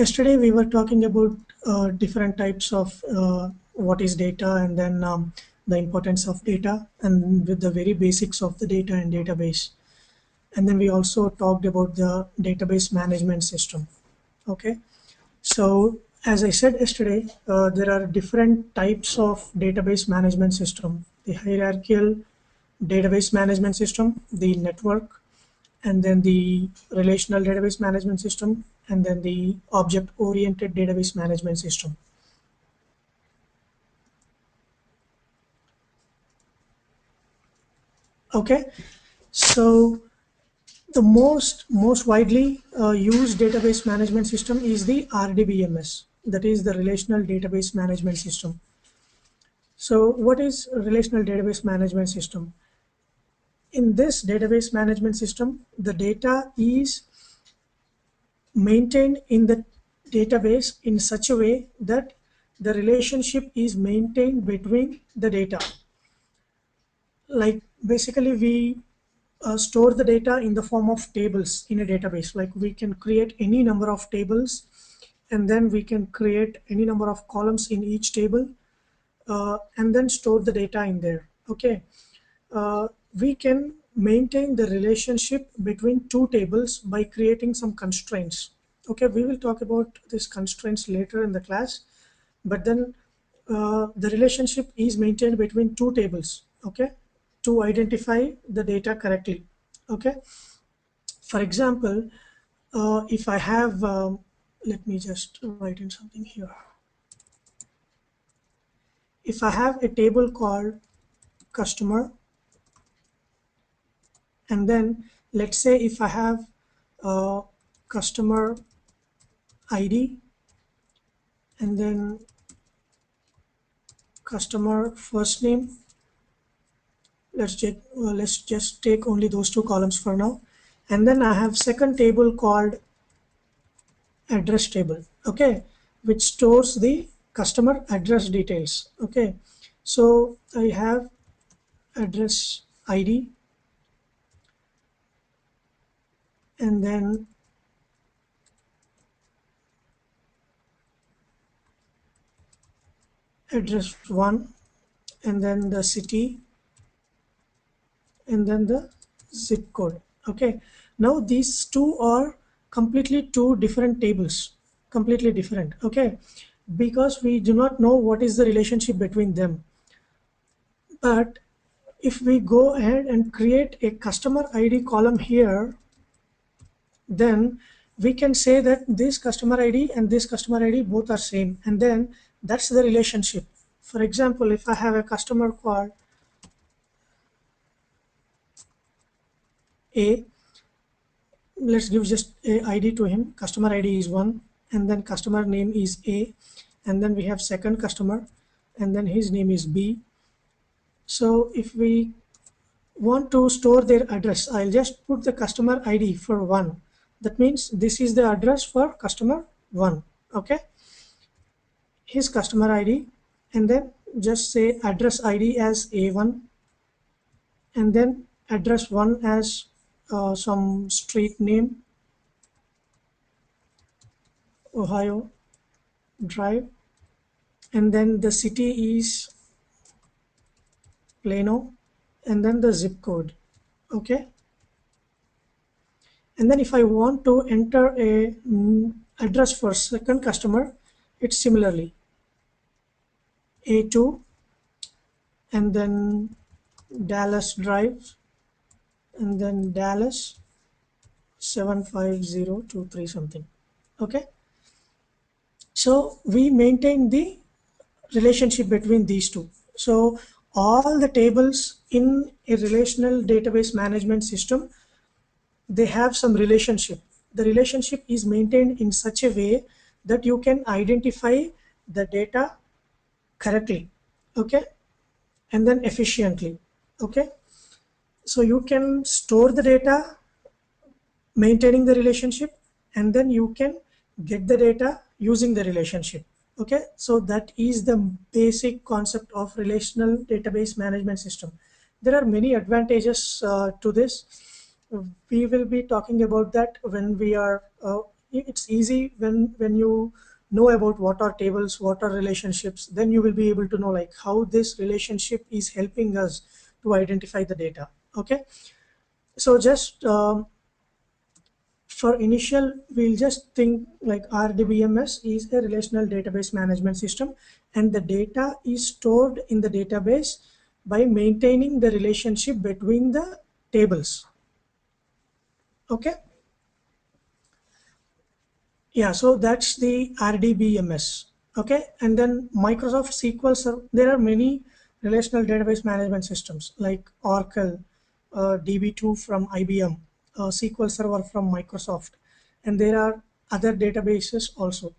Yesterday we were talking about different types of what is data, and then the importance of data, and with the very basics of the data and database. And then we also talked about the database management system. Okay, so as I said yesterday, there are different types of database management system: the hierarchical database management system, the network, and then the relational database management system, and then the object-oriented database management system. Okay, so the most widely used database management system is the RDBMS, that is the relational database management system. So what is a relational database management system? In this database management system, the data is maintained in the database in such a way that the relationship is maintained between the data. Like basically we store the data in the form of tables in a database. Like we can create any number of tables, and then we can create any number of columns in each table, and then store the data in there. Okay, we can maintain the relationship between two tables by creating some constraints. Okay, we will talk about these constraints later in the class, but then the relationship is maintained between two tables. Okay, to identify the data correctly. Okay, for example, if I have let me just write in something here. If I have a table called customer, and then let's say if I have a customer ID, and then customer first name, let's just take only those two columns for now, and then I have second table called address table. Okay, which stores the customer address details. Okay, so I have address ID, and then address 1, and then the city, and then the zip code. Okay, now these two are completely two different tables, completely different. Okay, because we do not know what is the relationship between them. But if we go ahead and create a customer ID column here, then we can say that this customer ID and this customer ID both are same, and then that's the relationship. For example, if I have a customer called A, let's give just a ID to him. Customer ID is 1, and then customer name is A, and then we have second customer, and then his name is B. So if we want to store their address, I'll just put the customer ID for 1. That means this is the address for customer 1. Okay, his customer ID, and then just say address ID as A1, and then address 1 as some street name, Ohio Drive, and then the city is Plano, and then the zip code. Okay, and then if I want to enter a address for second customer, it's similarly A2, and then Dallas Drive, and then Dallas 75023 something. Okay, so we maintain the relationship between these two. So all the tables in a relational database management system, they have some relationship. The relationship is maintained in such a way that you can identify the data correctly, okay, and then efficiently. Okay, so you can store the data maintaining the relationship, and then you can get the data using the relationship. Okay, so that is the basic concept of relational database management system. There are many advantages to this. We will be talking about that when we are it's easy when you know about what are tables, what are relationships, then you will be able to know like how this relationship is helping us to identify the data. Okay, so just for initial, we'll just think like RDBMS is a relational database management system, and the data is stored in the database by maintaining the relationship between the tables. Okay, yeah, so that's the RDBMS. Okay, and then Microsoft SQL Server. There are many relational database management systems like Oracle, DB2 from IBM, SQL Server from Microsoft, and there are other databases also.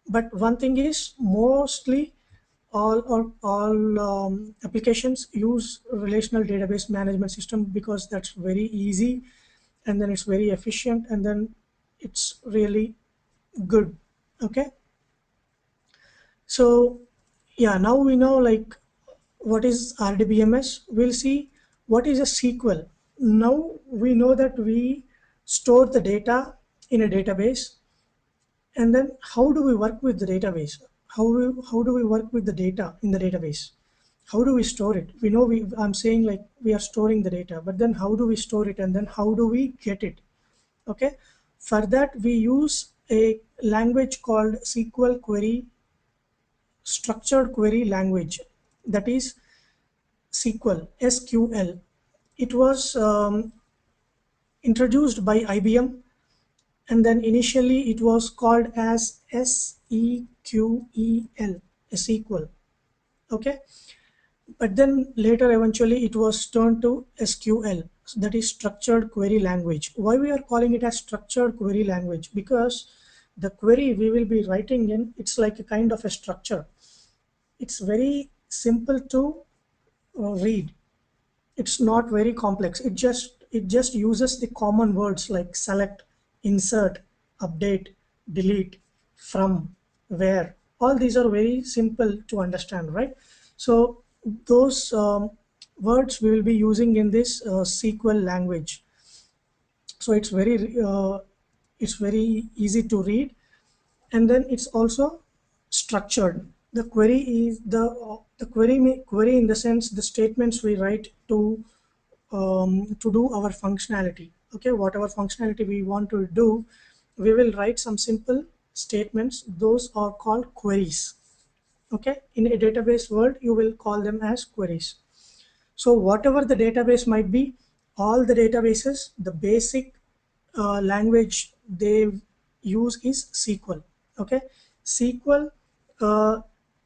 But one thing is mostly all applications use relational database management system because that's very easy, and then it's very efficient, and then it's really good. Okay, so yeah, now we know like what is RDBMS. We'll see what is a SQL. Now we know that we store the data in a database, and then how do we work with the database? How do we work with the data in the database? How do we store it? We know I'm saying like we are storing the data, but then how do we store it, and then how do we get it? Okay, for that we use a language called SQL query, structured query language, that is SQL. It was introduced by IBM, and then initially it was called as SEQEL, a SQL. Okay, but then later eventually it was turned to SQL, so that is structured query language. Why we are calling it as structured query language? Because the query we will be writing in, it's like a kind of a structure. It's very simple to read. It's not very complex. It just uses the common words like select, insert, update, delete, from, where. All these are very simple to understand, right? So those words we will be using in this SQL language. So it's very easy to read, and then it's also structured. The query is query in the sense the statements we write to do our functionality. Okay, whatever functionality we want to do, we will write some simple statements. Those are called queries. Okay, in a database world you will call them as queries. So whatever the database might be, all the databases, the basic language they use is SQL. Okay, SQL, uh,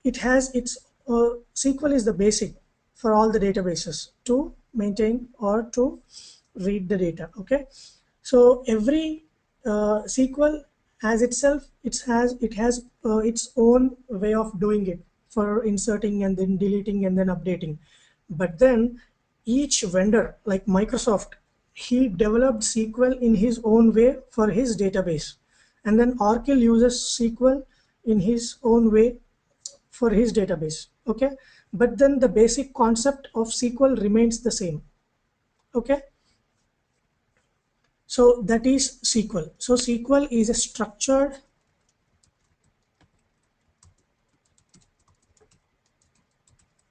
it has its SQL is the basic for all the databases to maintain or to read the data. Okay, so every SQL as itself, it has its own way of doing it for inserting and then deleting and then updating. But then each vendor like Microsoft, he developed SQL in his own way for his database, and then Oracle uses SQL in his own way for his database. Okay, but then the basic concept of SQL remains the same. Okay, so that is SQL. So SQL is a structured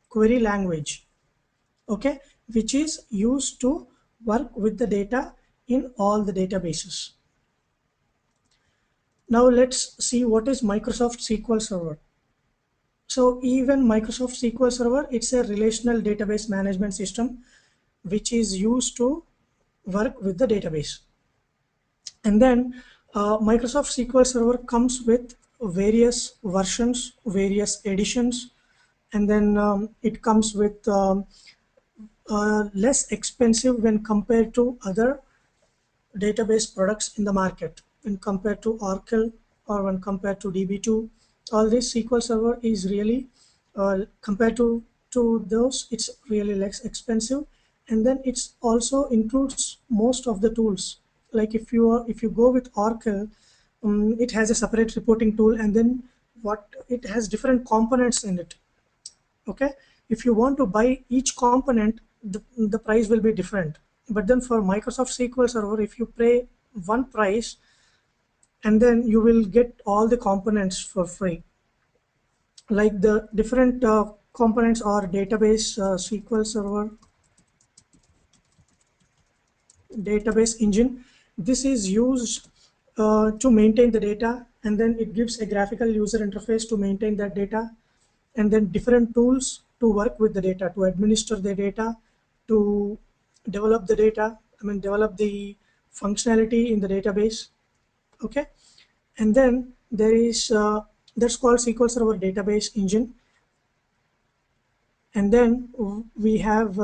query language, okay, which is used to work with the data in all the databases. Now let's see what is Microsoft SQL Server. So even Microsoft SQL Server, it's a relational database management system which is used to work with the database. And then Microsoft SQL Server comes with various versions, various editions, and then it comes with less expensive when compared to other database products in the market, when compared to Oracle or when compared to DB2. All this SQL Server is really compared to those, it's really less expensive, and then it's also includes most of the tools. Like if you go with Oracle, it has a separate reporting tool, and then what it has different components in it. Okay, if you want to buy each component, the price will be different. But then for Microsoft SQL Server, if you pay one price, and then you will get all the components for free. Like the different components are database, SQL Server, database engine. This is used to maintain the data, and then it gives a graphical user interface to maintain that data, and then different tools to work with the data, to administer the data, to develop the data, develop the functionality in the database. Okay, and then there is that's called SQL Server Database Engine. And then we have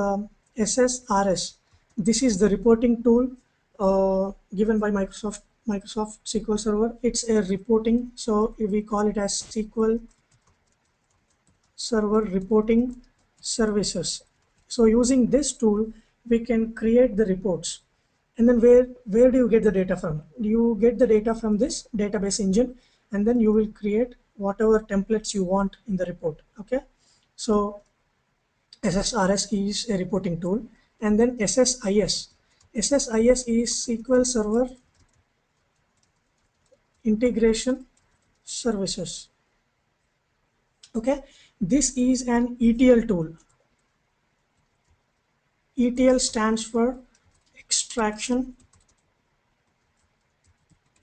SSRS. This is the reporting tool given by Microsoft SQL Server. It's a reporting, so we call it as SQL Server Reporting Services. So using this tool, we can create the reports. And then where do you get the data from? You get the data from this database engine, and then you will create whatever templates you want in the report. Okay, so SSRS is a reporting tool, and then SSIS. SSIS is SQL Server Integration Services. Okay, this is an ETL tool. ETL stands for extraction,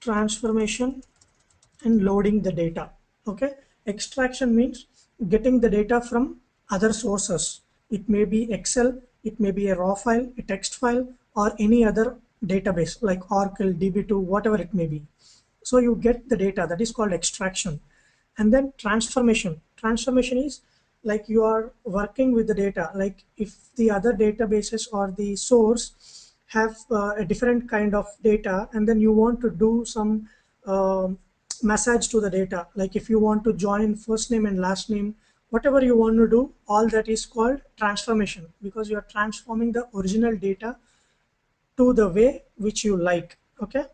transformation, and loading the data. Okay, extraction means getting the data from other sources. It may be Excel, it may be a raw file, a text file, or any other database like Oracle, DB2, whatever it may be. So you get the data, that is called extraction. And then transformation. Transformation is like you are working with the data. Like if the other databases or the source have a different kind of data, and then you want to do some massage to the data. Like if you want to join first name and last name, whatever you want to do, all that is called transformation, because you are transforming the original data to the way which you like. Okay,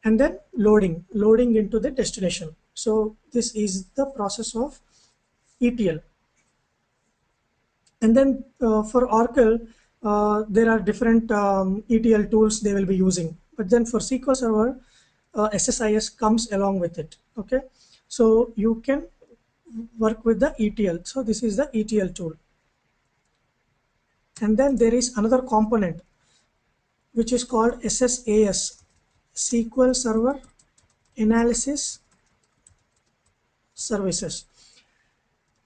and then loading into the destination. So this is the process of ETL. And then for Oracle, there are different ETL tools they will be using, but then for SQL Server, SSIS comes along with it. Okay, so you can work with the ETL. So this is the ETL tool. And then there is another component which is called SSAS, SQL Server Analysis Services.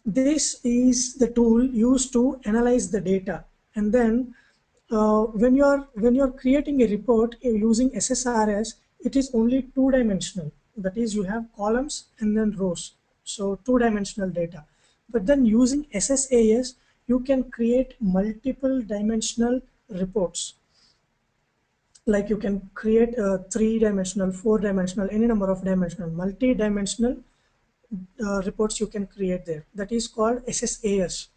This is the tool used to analyze the data. And then when you're creating a report using SSRS, it is only two-dimensional. That is, you have columns and then rows. So two-dimensional data. But then using SSAS, you can create multiple dimensional reports. Like you can create a three-dimensional, four-dimensional, any number of dimensional, multi-dimensional reports you can create there. That is called SSAS.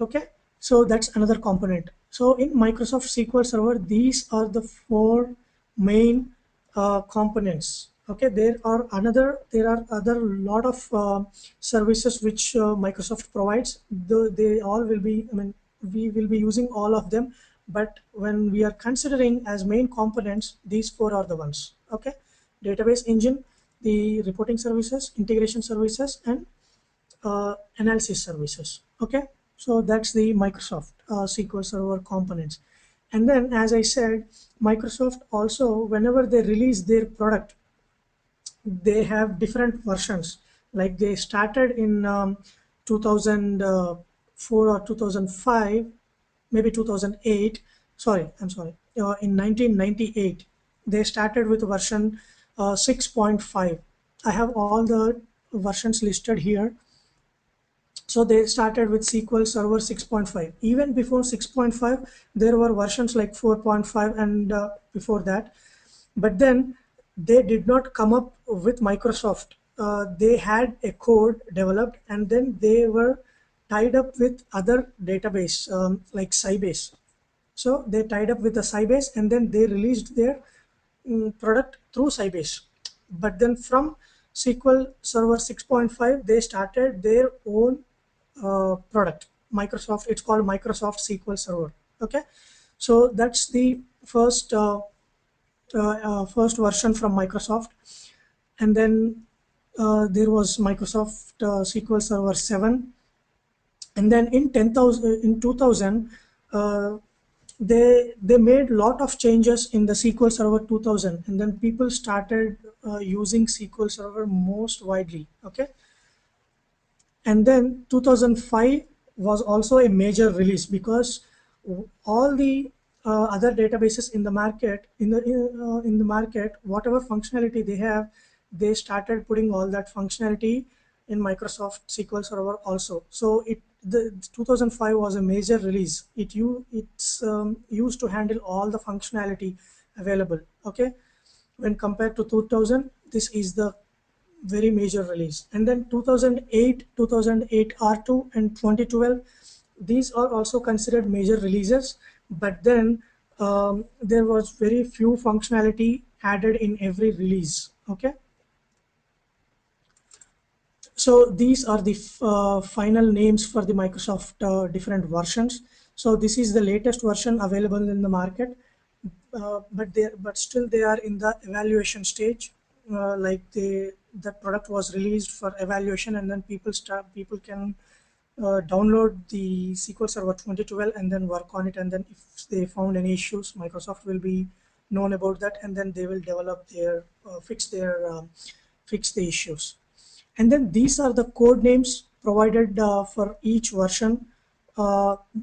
Okay, so that's another component. So in Microsoft SQL Server, these are the four main components. Okay, there are other lot of services which Microsoft provides. They all will be, we will be using all of them, but when we are considering as main components, these four are the ones. Okay, database engine, the reporting services, integration services, and analysis services. Okay, so that's the Microsoft SQL Server components. And then, as I said, Microsoft also, whenever they release their product, they have different versions. Like they started in 2004 or 2005, maybe 2008. Sorry, I'm sorry. In 1998, they started with version 6.5. I have all the versions listed here. So they started with SQL Server 6.5. Even before 6.5, there were versions like 4.5 and before that. But then they did not come up with Microsoft. They had a code developed, and then they were tied up with other database like Sybase. So they tied up with the Sybase, and then they released their product through Sybase. But then from SQL Server 6.5, they started their own product. Microsoft, it's called Microsoft SQL Server. Okay, so that's the first first version from Microsoft, and then there was Microsoft SQL Server 7, and then in 2000 they made lot of changes in the SQL Server 2000, and then people started using SQL Server most widely. Okay, and then 2005 was also a major release because all the other databases in the market in the market, whatever functionality they have, they started putting all that functionality in Microsoft SQL Server also. So the 2005 was a major release. It's used to handle all the functionality available. Okay, when compared to 2000, this is the very major release. And then 2008 R2 and 2012, these are also considered major releases, but then there was very few functionality added in every release. Okay, so these are the final names for the Microsoft different versions. So this is the latest version available in the market, but still they are in the evaluation stage. Like the product was released for evaluation, and then people can download the SQL Server 2012 and then work on it. And then if they found any issues, Microsoft will be known about that, and then they will develop their fix the issues. And then these are the code names provided for each version.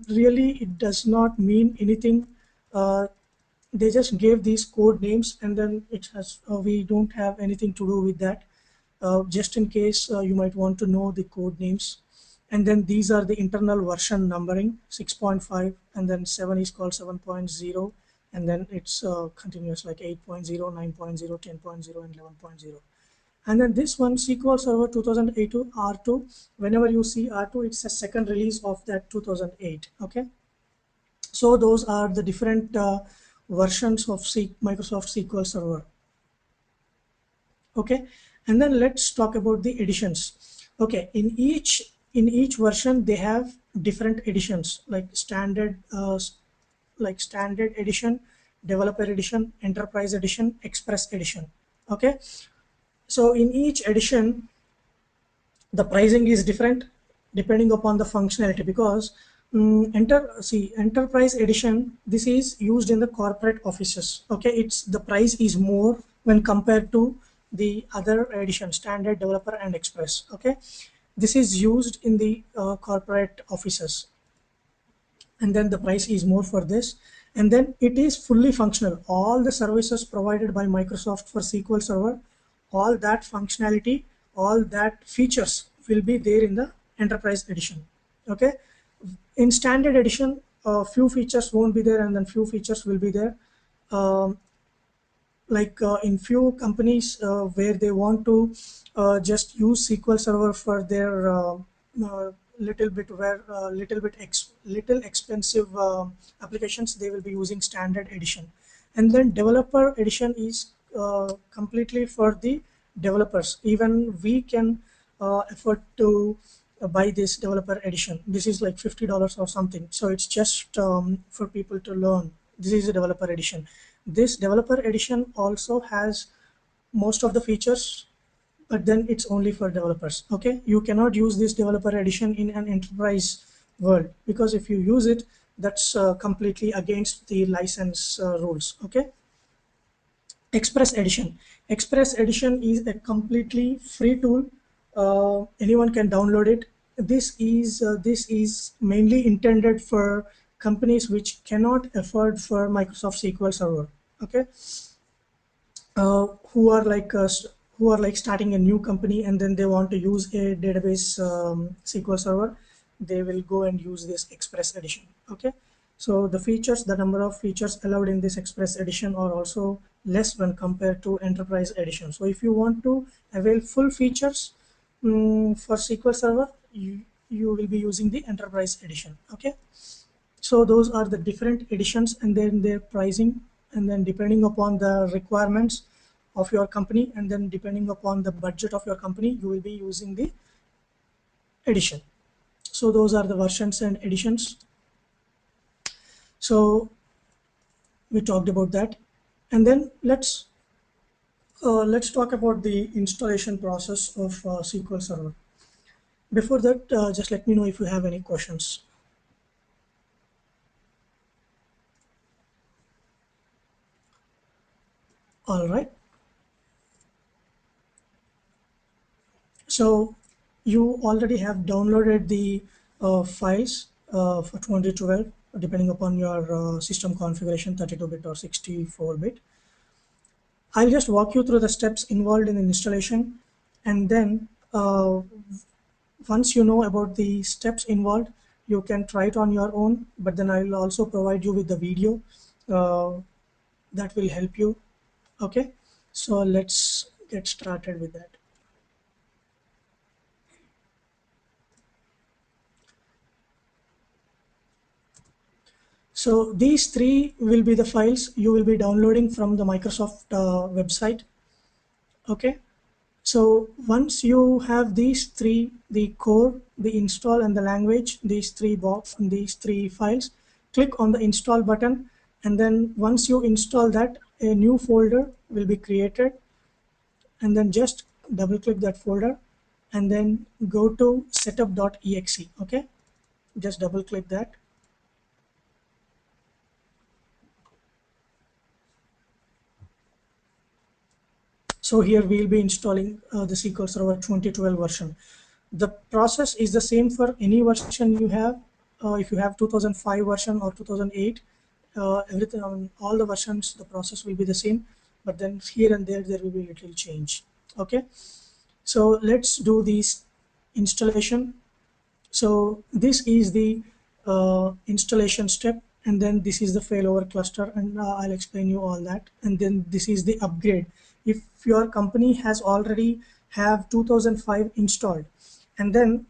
Really, it does not mean anything. Uh, they just gave these code names, and then it has we don't have anything to do with that. Just in case you might want to know the code names. And then these are the internal version numbering: 6.5, and then 7 is called 7.0, and then it's continuous like 8.0, 9.0, 10.0, and 11.0. And then this one, SQL Server 2008 to R2, whenever you see R2, it's a second release of that 2008. Okay, so those are the different versions of Microsoft SQL Server. Okay, and then let's talk about the editions. Okay, in each version they have different editions, like standard edition, developer edition, enterprise edition, express edition. Okay, so in each edition the pricing is different depending upon the functionality, because enterprise edition, this is used in the corporate offices. Okay, it's the price is more when compared to the other edition, standard, developer, and express. Okay, this is used in the corporate offices, and then the price is more for this. And then it is fully functional. All the services provided by Microsoft for SQL Server, all that functionality, all that features will be there in the enterprise edition. Okay, in standard edition, few features won't be there, and then few features will be there. um, in few companies where they want to just use SQL Server for their little expensive applications, they will be using standard edition. And then developer edition is completely for the developers. Even we can afford to buy this developer edition. This is like $50 or something, so it's just for people to learn. This is a developer edition. This developer edition also has most of the features, but then it's only for developers. Okay, you cannot use this developer edition in an enterprise world, because if you use it, that's completely against the license rules. Okay, express edition. Express edition is a completely free tool. Anyone can download it. This is mainly intended for companies which cannot afford for Microsoft SQL Server. Okay, uh, who are like uh, who are like starting a new company, and then they want to use a database SQL Server, they will go and use this Express edition. Okay, so the features, the number of features allowed in this Express edition are also less when compared to Enterprise edition. So if you want to avail full features for SQL Server, you will be using the Enterprise edition. Okay, so those are the different editions, and then their pricing, and then depending upon the requirements of your company, and then depending upon the budget of your company, you will be using the edition. So those are the versions and editions. So we talked about that. And then let's talk about the installation process of SQL Server. Before that, just let me know if you have any questions. All right. So you already have downloaded the files for 2012, depending upon your system configuration, 32-bit or 64-bit. I'll just walk you through the steps involved in the installation, and then once you know about the steps involved, you can try it on your own, but then I will also provide you with the video uh, that will help you. Okay, so let's get started with that. So these three will be the files you will be downloading from the Microsoft website. Okay, so once you have these three, the core, the install, and the language, these three files, click on the install button, and then once you install that, a new folder will be created, and then just double click that folder, and then go to setup.exe. Okay, just double click that. So here we'll be installing the SQL Server 2012 version. The process is the same for any version you have. If you have 2005 version or 2008, everything on all the versions, the process will be the same. But then here and there will be a little change. Okay, so let's do this installation. So this is the installation step, and then this is the failover cluster, and I'll explain you all that. And then this is the upgrade. If your company has already have 2005 installed, and then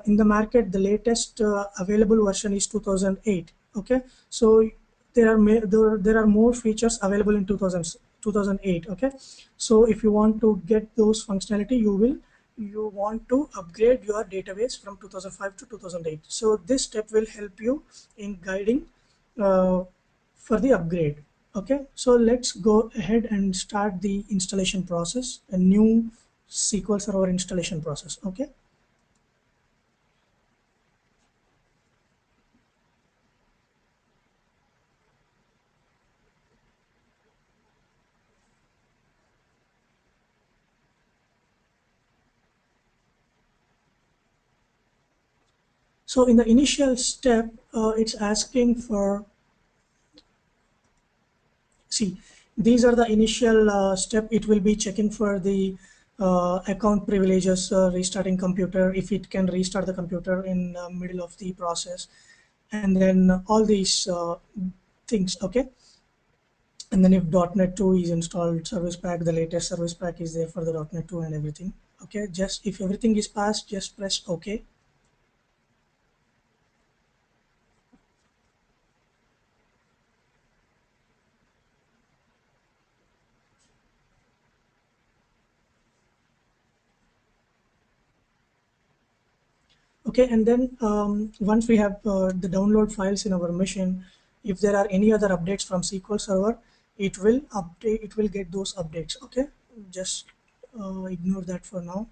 in the market the latest available version is 2008. Okay, so there are more features available in 2008. Okay, so if you want to get those functionality, you want to upgrade your database from 2005 to 2008. So this step will help you in guiding uh, for the upgrade. Okay, so let's go ahead and start the installation process, a new SQL Server installation process. Okay, so in the initial step, it's asking for, see, these are the initial step. It will be checking for the account privileges, restarting computer, if it can restart the computer in the middle of the process, and then all these things. Okay, and then if .NET 2 is installed, service pack, the latest service pack is there for the .NET 2 and everything. Okay, just if everything is passed, just press OK. Okay, and then once we have the download files in our machine, if there are any other updates from SQL Server, it will update. It will get those updates. Okay, just ignore that for now.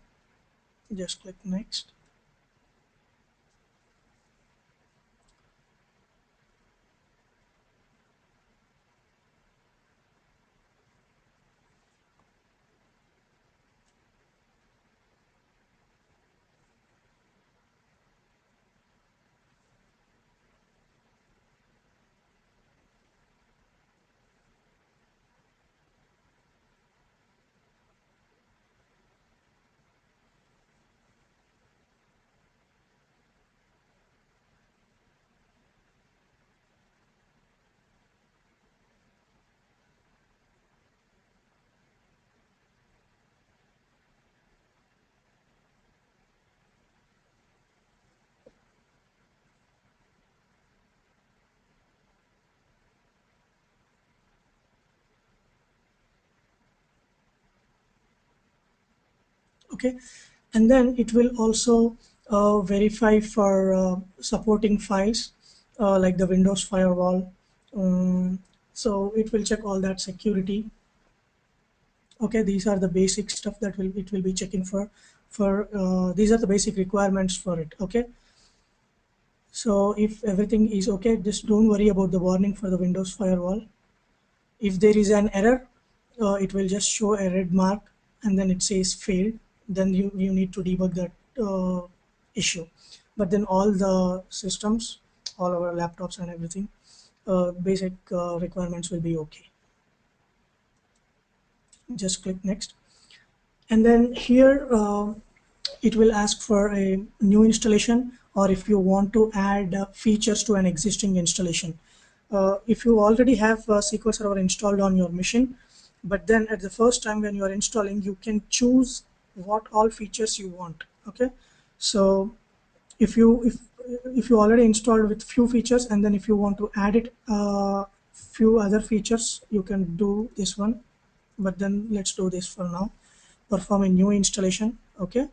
Just click next. Okay, and then it will also verify for supporting files like the Windows firewall, um, So it will check all that security. Okay, these are the basic stuff that it will be checking for these are the basic requirements for it. Okay, so if everything is okay, just don't worry about the warning for the Windows firewall. If there is an error, it will just show a red mark and then it says failed. Then you need to debug that issue. But then all the systems, all our laptops and everything, basic requirements will be okay. Just click next. And then here it will ask for a new installation, or if you want to add features to an existing installation. If you already have SQL Server installed on your machine, but then at the first time when you are installing, you can choose what all features you want. Okay, so if you already installed with few features, and then if you want to add it few other features, you can do this one. But then let's do this for now. Perform a new installation. Okay,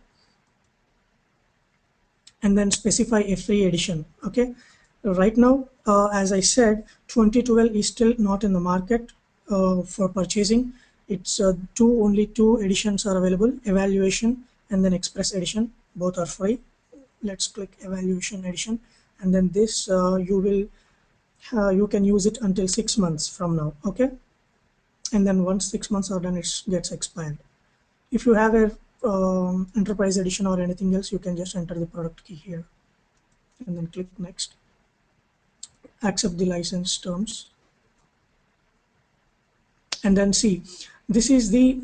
and then specify a free edition. Okay, right now as I said, 2012 is still not in the market for purchasing. It's only two editions are available: evaluation and then express edition. Both are free. Let's click evaluation edition, and then this you can use it until 6 months from now. Okay, and then once 6 months are done, it gets expired. If you have a enterprise edition or anything else, you can just enter the product key here and then click next. Accept the license terms, and then see, this is the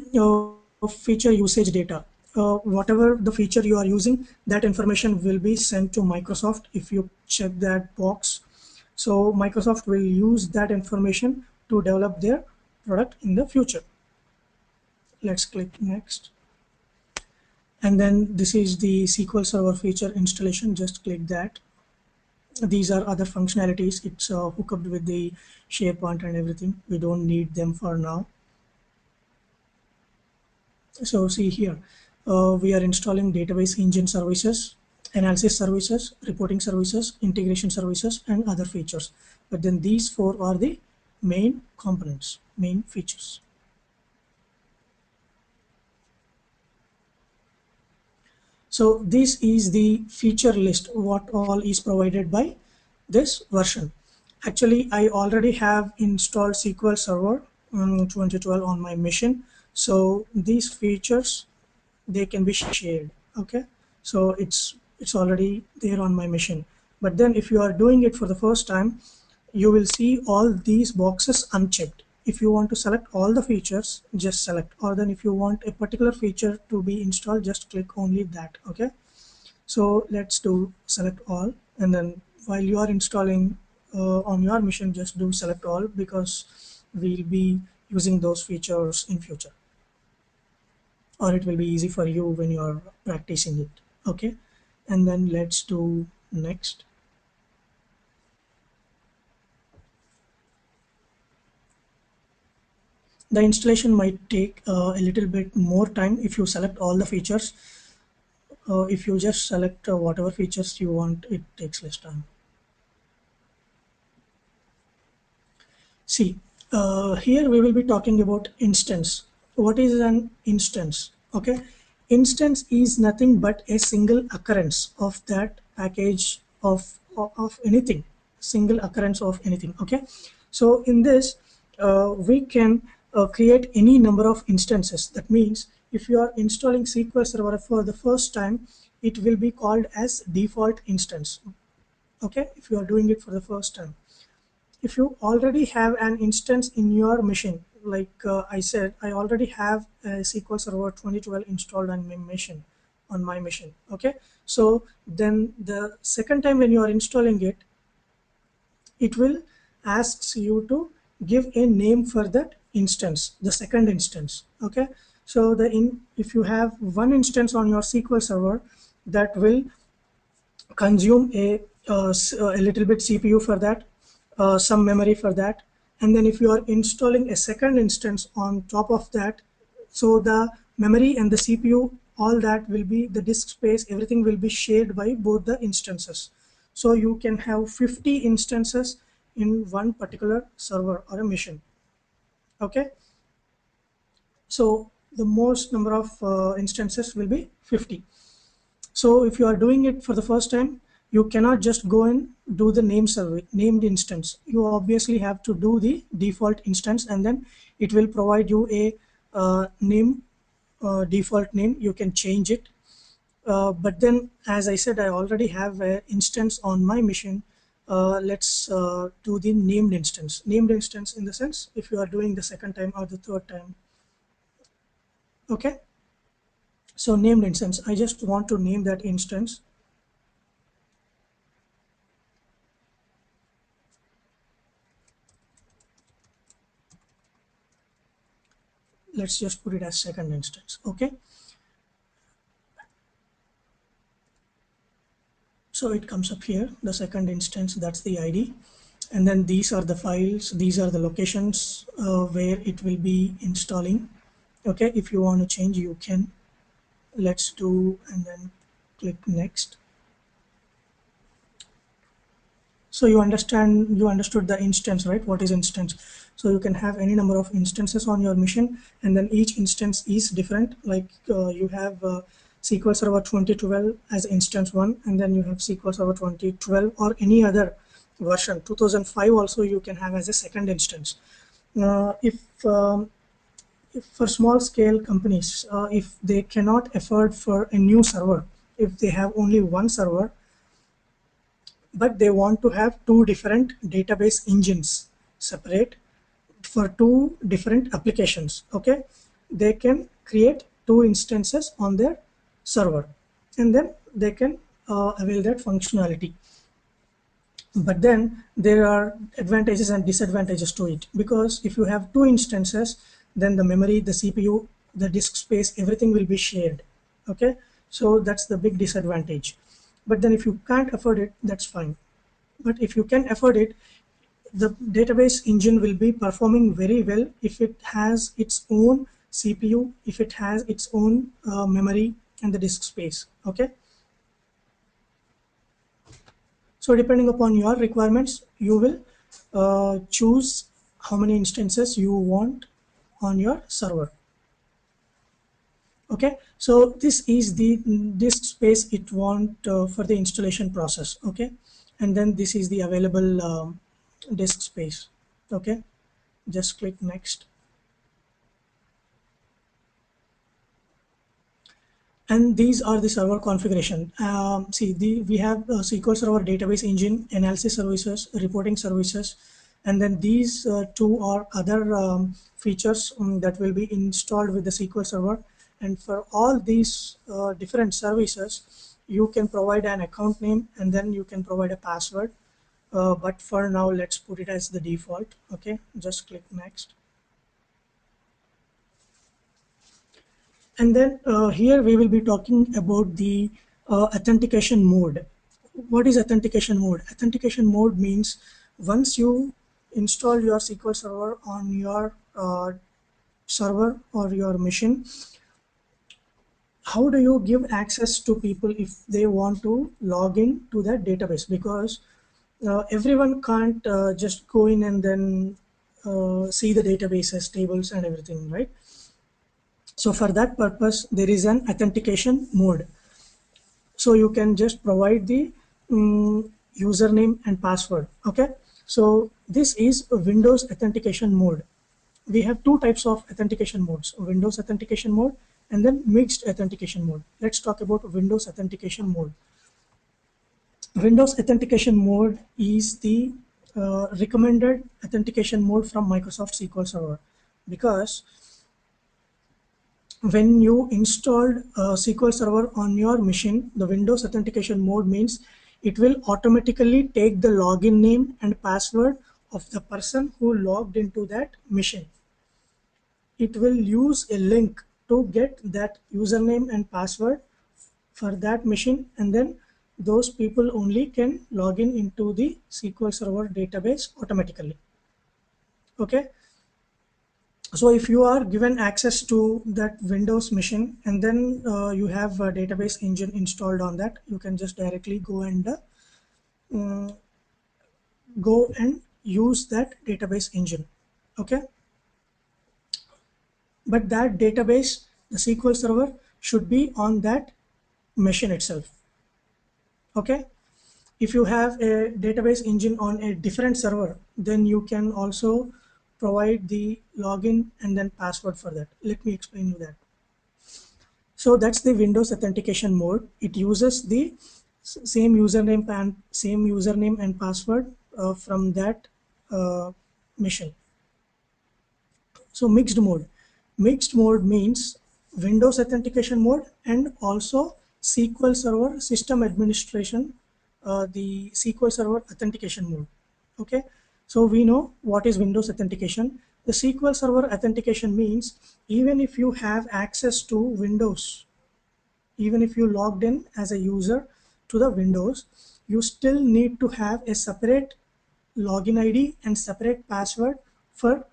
feature usage data. Whatever the feature you are using, that information will be sent to Microsoft if you check that box. So Microsoft will use that information to develop their product in the future. Let's click next. And then this is the SQL Server feature installation. Just click that. These are other functionalities. It's hooked up with the SharePoint and everything. We don't need them for now. So see here, we are installing database engine services, analysis services, reporting services, integration services, and other features. But then these four are the main components, main features. So this is the feature list, what all is provided by this version. Actually, I already have installed SQL Server 2012 on my machine. So these features, they can be shared. Okay, so it's already there on my machine. But then if you are doing it for the first time, you will see all these boxes unchecked. If you want to select all the features, just select, or then if you want a particular feature to be installed, just click only that. Okay, so let's do select all, and then while you are installing on your machine, just do select all, because we'll be using those features in future, or it will be easy for you when you are practicing it. Okay, and then let's do next. The installation might take a little bit more time if you select all the features. If you just select whatever features you want, it takes less time. See, here we will be talking about instance. What is an instance? Okay, instance is nothing but a single occurrence of that package of anything, single occurrence of anything. Okay, so in this we can create any number of instances. That means if you are installing SQL Server for the first time, it will be called as default instance. Okay, if you are doing it for the first time. If you already have an instance in your machine, like I said, I already have a SQL Server 2012 installed on my machine. Okay, so then the second time when you are installing it, it will ask you to give a name for that instance, the second instance. Okay, so if you have one instance on your SQL Server, that will consume a little bit CPU for that, some memory for that, and then if you are installing a second instance on top of that, so the memory and the CPU, all that will be the disk space, everything will be shared by both the instances. So you can have 50 instances in one particular server or a mission. Okay, so the most number of instances will be 50. So if you are doing it for the first time, you cannot just go and do the named instance. You obviously have to do the default instance, and then it will provide you a default name. You can change it. But then, as I said, I already have an instance on my machine. Let's do the named instance. Named instance in the sense if you are doing the second time or the third time. Okay. So named instance, I just want to name that instance. Let's just put it as second instance. Okay. So it comes up here, the second instance, that's the ID. And then these are the files, these are the locations where it will be installing. Okay, if you want to change, you can. Let's do, and then click next. So you understood the instance, right? What is instance? So you can have any number of instances on your machine, and then each instance is different. Like you have SQL Server 2012 as instance 1, and then you have SQL Server 2012 or any other version. 2005 also you can have as a second instance. If for small scale companies, if they cannot afford for a new server, if they have only one server, but they want to have two different database engines separate for two different applications, okay, they can create two instances on their server, and then they can avail that functionality. But then there are advantages and disadvantages to it, because if you have two instances, then the memory, the CPU, the disk space, everything will be shared. Okay, so that's the big disadvantage. But then if you can't afford it, that's fine. But if you can afford it, the database engine will be performing very well if it has its own CPU, if it has its own memory and the disk space. Okay. So depending upon your requirements, you will choose how many instances you want on your server. Okay, so this is the disk space it want for the installation process. Okay, and then this is the available disk space. Okay, just click next. And these are the server configuration. See, we have SQL Server Database Engine, analysis services, reporting services, and then these two are other features that will be installed with the SQL Server. And for all these different services, you can provide an account name, and then you can provide a password. But for now, let's put it as the default. Okay, just click next. And then here we will be talking about the authentication mode. What is authentication mode? Authentication mode means once you install your SQL Server on your server or your machine, how do you give access to people if they want to log in to that database? Because everyone can't just go in and then see the databases, tables and everything, right? So for that purpose, there is an authentication mode. So you can just provide the username and password. Okay, so this is a Windows authentication mode. We have two types of authentication modes: Windows authentication mode and then mixed authentication mode. Let's talk about Windows authentication mode. Windows authentication mode is the recommended authentication mode from Microsoft SQL Server, because when you installed SQL Server on your machine, the Windows authentication mode means it will automatically take the login name and password of the person who logged into that machine. It will use a link to get that username and password for that machine, and then those people only can log in into the SQL Server database automatically. Okay. So if you are given access to that Windows machine, and then you have a database engine installed on that, you can just directly go and use that database engine. Okay, but that database, the SQL Server, should be on that machine itself. Okay, if you have a database engine on a different server, then you can also provide the login and then password for that. Let me explain you that. So that's the Windows authentication mode. It uses the same username and password from that machine. So mixed mode means Windows authentication mode and also SQL Server system administration, the SQL Server authentication mode. Okay, so we know what is Windows authentication. The SQL Server authentication means even if you have access to Windows, even if you logged in as a user to the Windows, you still need to have a separate login ID and separate password for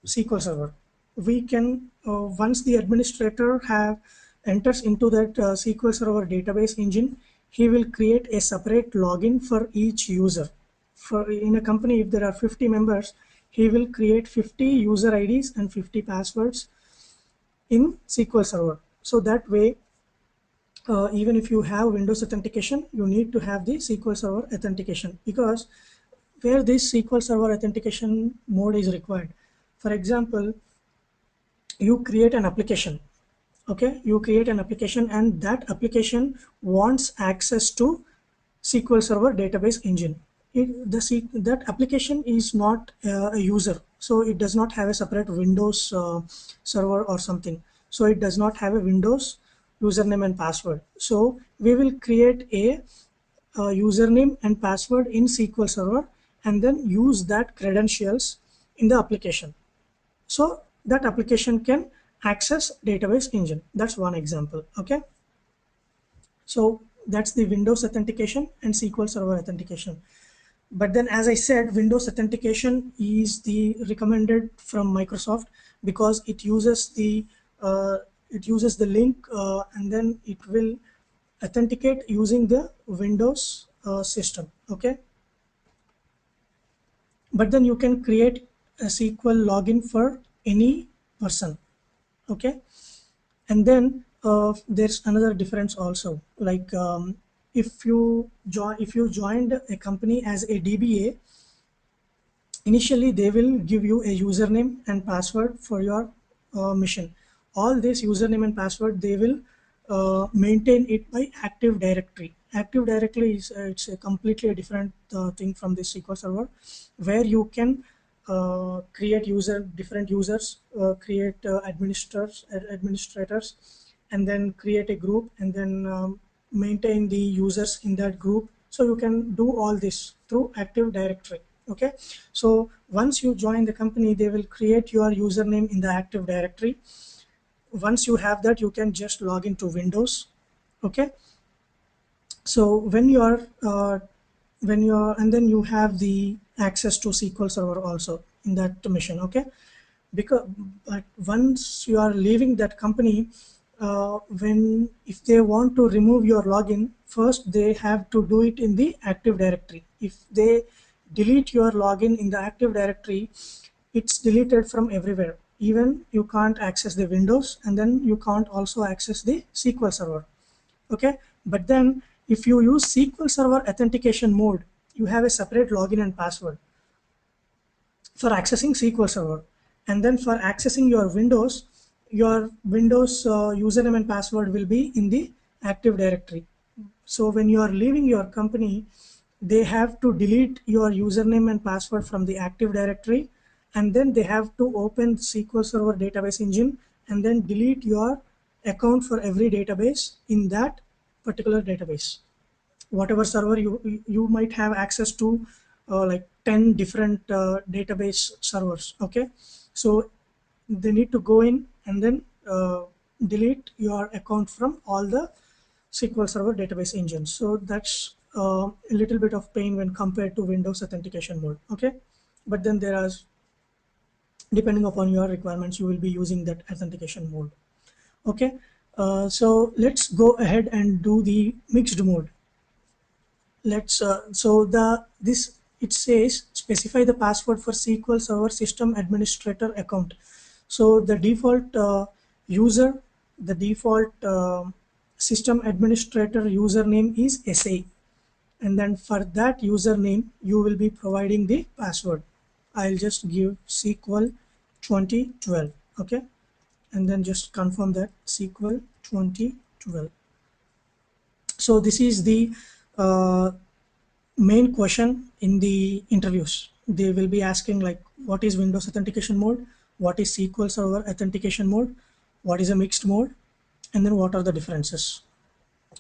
SQL Server. We can once the administrator have enters into that SQL Server database engine, he will create a separate login for each user. For in a company, if there are 50 members, he will create 50 user IDs and 50 passwords in SQL Server. So that way, even if you have Windows authentication, you need to have the SQL Server authentication, because where this SQL Server authentication mode is required. For example, you create an application. Okay, you create an application and that application wants access to SQL Server database engine. That application is not a user, so it does not have a separate Windows server or something. So it does not have a Windows username and password. So we will create a username and password in SQL Server and then use that credentials in the application, so that application can access database engine. That's one example. Okay, so that's the Windows authentication and SQL Server authentication. But then, as I said, Windows authentication is the recommended from Microsoft because it uses the link and then it will authenticate using the Windows system. Okay, but then you can create a SQL login for any person. Okay, and then there's another difference also, like if you joined a company as a DBA, initially they will give you a username and password for your mission. All this username and password, they will maintain it by Active Directory. Active Directory is it's a completely different thing from this SQL Server, where you can create different users, create administrators, and then create a group, and then maintain the users in that group. So you can do all this through Active Directory. Okay, so once you join the company, they will create your username in the Active Directory. Once you have that, you can just log into Windows. Okay, so when you are and then you have the access to SQL Server also in that machine. Okay, because but once you are leaving that company, if they want to remove your login, first they have to do it in the Active Directory. If they delete your login in the Active Directory, it's deleted from everywhere. Even you can't access the Windows, and then you can't also access the SQL Server. Okay, but then if you use SQL Server authentication mode, you have a separate login and password for accessing SQL Server, and then for accessing your Windows username and password will be in the Active Directory. So when you are leaving your company, they have to delete your username and password from the Active Directory, and then they have to open SQL Server database engine and then delete your account for every database in that particular database. Whatever server you might have access to, like 10 different database servers. Okay, so they need to go in and then delete your account from all the SQL Server database engines. So that's a little bit of pain when compared to Windows authentication mode. Okay, but then there are, depending upon your requirements, you will be using that authentication mode. Okay, so let's go ahead and do the mixed mode. Let's so this it says specify the password for SQL Server System Administrator account. So the default user, the default system administrator username is SA, and then for that username you will be providing the password. I'll just give SQL 2012, okay, and then just confirm that SQL 2012. So this is the main question in the interviews. They will be asking like, what is Windows authentication mode, what is SQL Server authentication mode, what is a mixed mode, and then what are the differences.